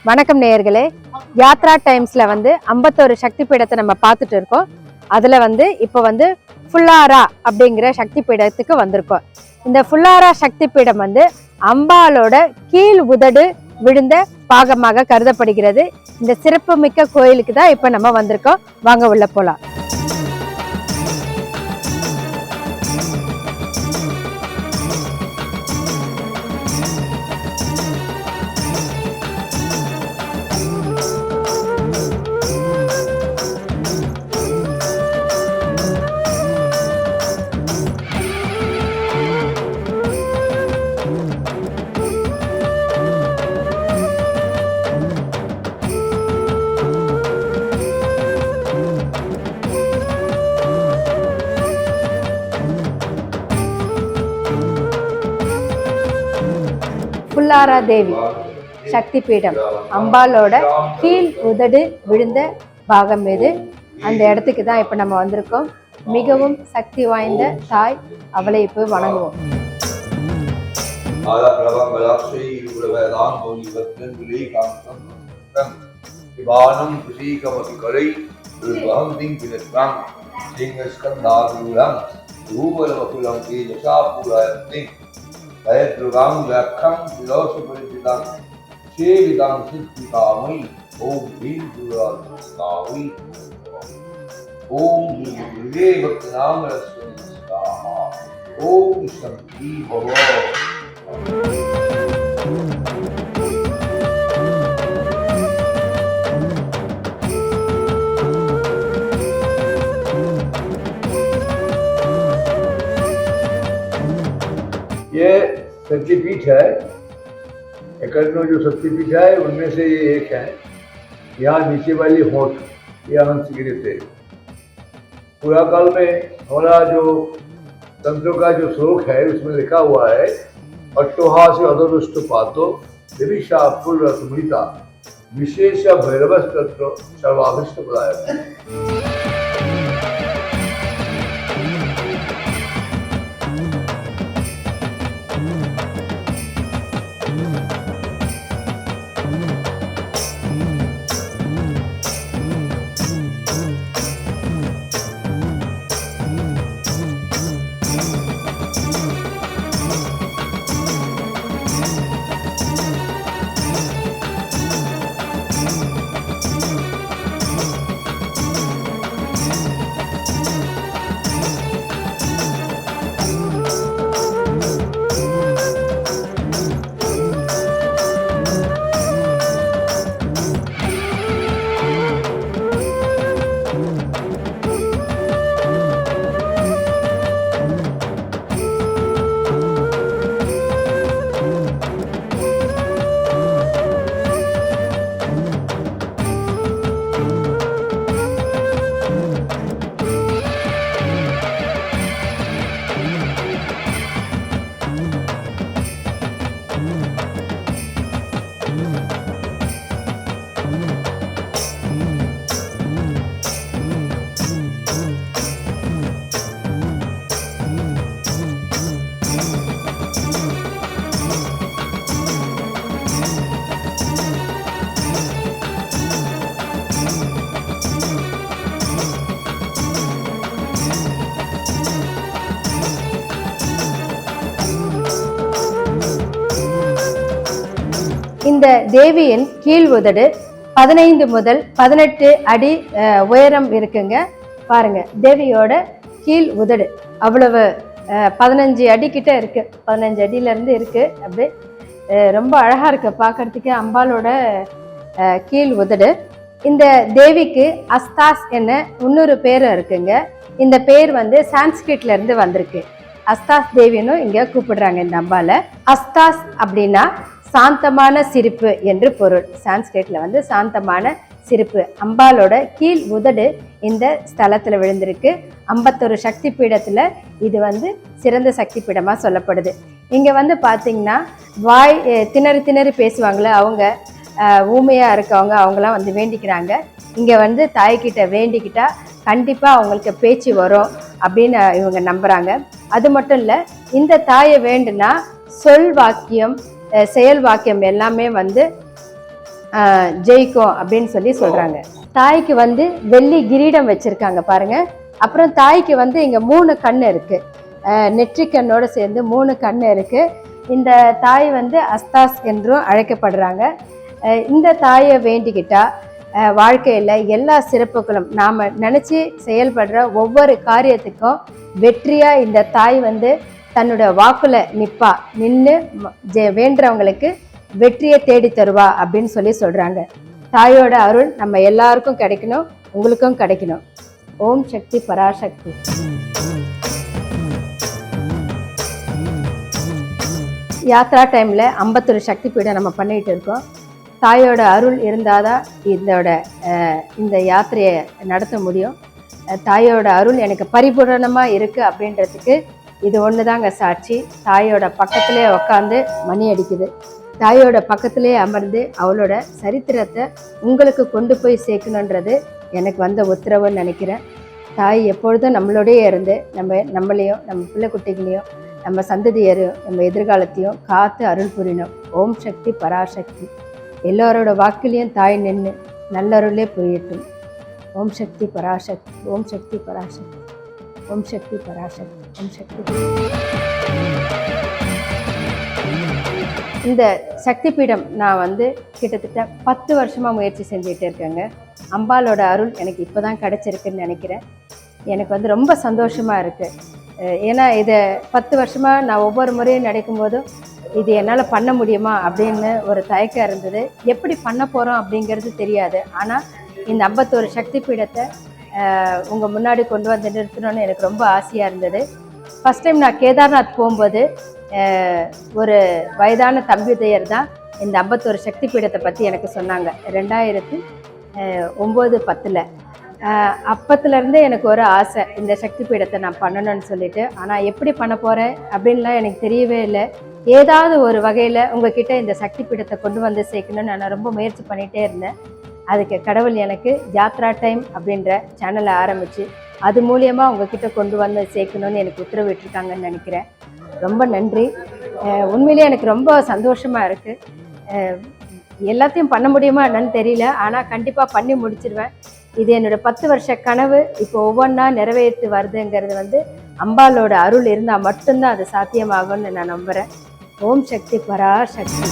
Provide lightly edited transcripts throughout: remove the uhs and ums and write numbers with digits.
வணக்கம் நேயர்களே, யாத்ரா டைம்ஸ்ல வந்து 51 சக்தி பீடத்தை நம்ம பார்த்துட்டு இருக்கோம். அதுல வந்து இப்போ வந்து ஃபுல்லாரா அப்படிங்கிற சக்தி பீடத்துக்கு வந்திருக்கோம். இந்த ஃபுல்லாரா சக்தி பீடம் வந்து அம்பாலோட கீழ் உதடு விழுந்த பாகமாக கருதப்படுகிறது. இந்த சிறப்புமிக்க கோயிலுக்கு தான் இப்போ நம்ம வந்திருக்கோம். வாங்க உள்ள போலாம். ஃபுல்லாரா தேவி சக்தி பீடம் அம்பாலோட கீழ் உதடு விழுந்த பாகம் இது. அந்த இடத்துக்கு தான் இப்போ நம்ம வந்திருக்கோம். மிகவும் சக்தி வாய்ந்த தாய், அவளை இப்போ வணங்குவோம். Ayatrugang lakhang philosopher Shedang Siddhikami Om Bhim Duralami Om Vivye Bhaktanam Rasvanastaha Om Shanti Bhava. ये शक्तिपीठ है, एकनो जो शक्तिपीठ है उनमें से ये एक है। यहाँ नीचे वाली होठ ये हंस गिरे थे। पुरा काल में हमारा जो तंत्रों का जो श्लोक है उसमें लिखा हुआ है, अट्टोहा से अधोरुष्ट पातो दिविशा फुल रसमृता विशेष भैरव तत्व सर्वाभिष्ट प्रदायक। இந்த தேவியின் கீழ் உதடு 15 முதல் 18 அடி உயரம் இருக்குங்க. பாருங்க, தேவியோட கீழ் உதடு அவ்வளவு 15 அடி கிட்ட இருக்கு. 15 அடியில இருந்து இருக்கு. அப்படி ரொம்ப அழகா இருக்கு பார்க்கறதுக்கு அம்பாலோட கீழ் உதடு. இந்த தேவிக்கு அஸ்தாஸ் என்ன இன்னொரு பேர் இருக்குங்க. இந்த பேர் வந்து சான்ஸ்கிரிட்ல இருந்து வந்திருக்கு. அஸ்தாஸ் தேவின்னு இங்க கூப்பிடுறாங்க இந்த அம்பால. அஸ்தாஸ் அப்படின்னா சாந்தமான சிரிப்பு என்று பொருள். சான்ஸ்கிரிட்ல வந்து சாந்தமான சிரிப்பு. அம்பாலோட கீழ் உதடு இந்த ஸ்தலத்துல விழுந்திருக்கு. 51 சக்தி பீடத்துல இது வந்து சிறந்த சக்தி பீடமா சொல்லப்படுது. இங்க வந்து பாத்தீங்கன்னா வாய் திணறி திணறி பேசுவாங்களே அவங்க, ஊமையா இருக்கவங்க, அவங்களாம் வந்து வேண்டிக்கிறாங்க. இங்க வந்து தாய்கிட்ட வேண்டிக்கிட்டா கண்டிப்பா அவங்களுக்கு பேச்சு வரும் அப்படின்னு இவங்க நம்புறாங்க. அது மட்டும் இல்ல, இந்த தாயை வேண்டுனா சொல் வாக்கியம் செயல் வாக்கியம் எல்லாமே வந்து ஜெயிக்கும் அப்படின்னு சொல்லி சொல்றாங்க. தாய்க்கு வந்து வெள்ளி கிரீடம் வச்சிருக்காங்க பாருங்க. அப்புறம் தாய்க்கு வந்து இங்க 3 கண் இருக்கு, நெற்றிக்கண்ணோட சேர்ந்து 3 கண் இருக்கு. இந்த தாய் வந்து அஸ்தாஸ் என்றும் அழைக்கப்படுறாங்க. இந்த தாயை வேண்டிக்கிட்டா வாழ்க்கையில் எல்லா சிறப்புகளும் நாம் நினச்சி செயல்படுற ஒவ்வொரு காரியத்துக்கும் வெற்றியாக இந்த தாய் வந்து தன்னோட வாக்குல நின்று வேண்டுறவங்களுக்கு வெற்றியை தேடி தருவா அப்படின்னு சொல்லி சொல்கிறாங்க. தாயோட அருள் நம்ம எல்லாருக்கும் கிடைக்கணும், உங்களுக்கும் கிடைக்கணும். ஓம் சக்தி பராசக்தி. யாத்ரா டைமில் 51 சக்தி பீடம் நம்ம பண்ணிகிட்டு இருக்கோம். தாயோட அருள் இருந்தால் தான் இந்த யாத்திரையை நடத்த முடியும். தாயோட அருள் எனக்கு பரிபூரணமாக இருக்குது அப்படின்றதுக்கு இது ஒன்று தாங்க சாட்சி. தாயோட பக்கத்திலே உக்காந்து மணி அடிக்குது, தாயோட பக்கத்திலே அமர்ந்து அவளோட சரித்திரத்தை உங்களுக்கு கொண்டு போய் சேர்க்கணுன்றது எனக்கு வந்த உத்தரவுன்னு நினைக்கிறேன். தாய் எப்பொழுதும் நம்மளோடையே இருந்து நம்மளையும் நம்ம பிள்ளை குட்டிகளையும் நம்ம சந்ததியரையும் நம்ம எதிர்காலத்தையும் காத்து அருள் புரியணும். ஓம் சக்தி பராசக்தி. எல்லோரோட வாக்கிலையும் தாய் நின்று நல்லருளே புரியட்டும். ஓம் சக்தி பராசக்தி. ஓம் சக்தி பராசக்தி. ஓம் சக்தி பராசக்தி. ஓம் சக்தி. இந்த சக்தி பீடம் நான் வந்து கிட்டத்தட்ட 10 வருஷமாக முயற்சி செஞ்சுட்டு இருக்கேங்க. அம்பாலோட அருள் எனக்கு இப்போ தான் கிடச்சிருக்குன்னு நினைக்கிறேன். எனக்கு வந்து ரொம்ப சந்தோஷமாக இருக்குது. ஏன்னா இதை 10 வருஷமாக நான் ஒவ்வொரு முறையும் நடக்கும்போதும் இது என்னால் பண்ண முடியுமா அப்படின்னு ஒரு தயக்கம் இருந்தது. எப்படி பண்ண போகிறோம் அப்படிங்கிறது தெரியாது. ஆனால் இந்த 51 சக்தி பீடத்தை உங்கள் முன்னாடி கொண்டு வந்து நிறுத்தணும்னு எனக்கு ரொம்ப ஆசையாக இருந்தது. ஃபஸ்ட் டைம் நான் கேதார்நாத் போகும்போது ஒரு வயதான தம்பிதையர் தான் இந்த 51 சக்தி பீடத்தை பற்றி எனக்கு சொன்னாங்க. 2009-10 அப்பத்துலேருந்தே எனக்கு ஒரு ஆசை, இந்த சக்தி பீடத்தை நான் பண்ணணும்னு சொல்லிட்டு. ஆனால் எப்படி பண்ண போகிறேன் அப்படின்லாம் எனக்கு தெரியவே இல்லை. ஏதாவது ஒரு வகையில் உங்ககிட்ட இந்த சக்தி பீடத்தை கொண்டு வந்து சேர்க்கணும்னு நான் ரொம்ப முயற்சி பண்ணிகிட்டே இருந்தேன். அதுக்கு கடவுள் எனக்கு யாத்ரா டைம் அப்படின்ற சேனலை ஆரம்பித்து அது மூலியமாக உங்ககிட்ட கொண்டு வந்து சேர்க்கணும்னு எனக்கு உத்தரவிட்டிருக்காங்கன்னு நினைக்கிறேன். ரொம்ப நன்றி. உண்மையிலேயே எனக்கு ரொம்ப சந்தோஷமாக இருக்குது. எல்லாத்தையும் பண்ண முடியுமா என்னன்னு தெரியல, ஆனால் கண்டிப்பாக பண்ணி முடிச்சிடுவேன். இது என்னோடய 10 வருஷ கனவு இப்போ ஒவ்வொன்றா நிறைவேற்றி வருதுங்கிறது வந்து அம்பாலோட அருள் இருந்தால் மட்டும்தான் அது சாத்தியமாகும்னு நான் நம்புகிறேன். ஓம் சக்தி பராசக்தி.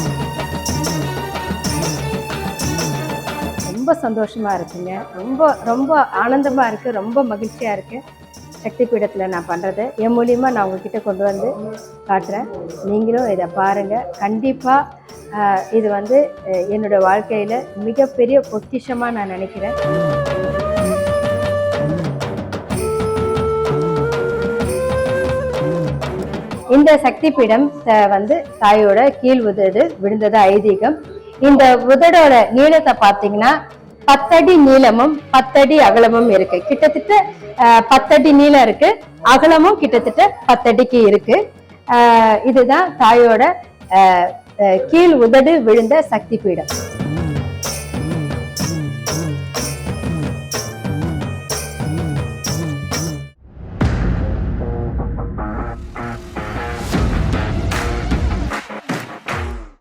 ரொம்ப சந்தோஷமாக இருக்குங்க. ரொம்ப ரொம்ப ஆனந்தமாக இருக்குது, ரொம்ப மகிழ்ச்சியாக இருக்குது. சக்தி பீடத்தில் நான் பண்ணுறது என் மூலியமாக நான் உங்ககிட்ட கொண்டு வந்து காட்டுறேன். நீங்களும் இதை பாருங்கள். கண்டிப்பாக இது வந்து என்னோடய வாழ்க்கையில் மிகப்பெரிய பொக்கிஷமாக நான் நினைக்கிறேன். இந்த சக்தி பீடம் வந்து தாயோட கீழ் உதடு விழுந்தது ஐதீகம். இந்த உதடோட நீளத்தை பார்த்தீங்கன்னா 10 அடி நீளமும் 10 அடி அகலமும் இருக்கு. கிட்டத்தட்ட 10 அடி நீளம் இருக்கு, அகலமும் கிட்டத்தட்ட 10 அடிக்கு இருக்கு. இதுதான் தாயோட கீழ் உதடு விழுந்த சக்தி பீடம்.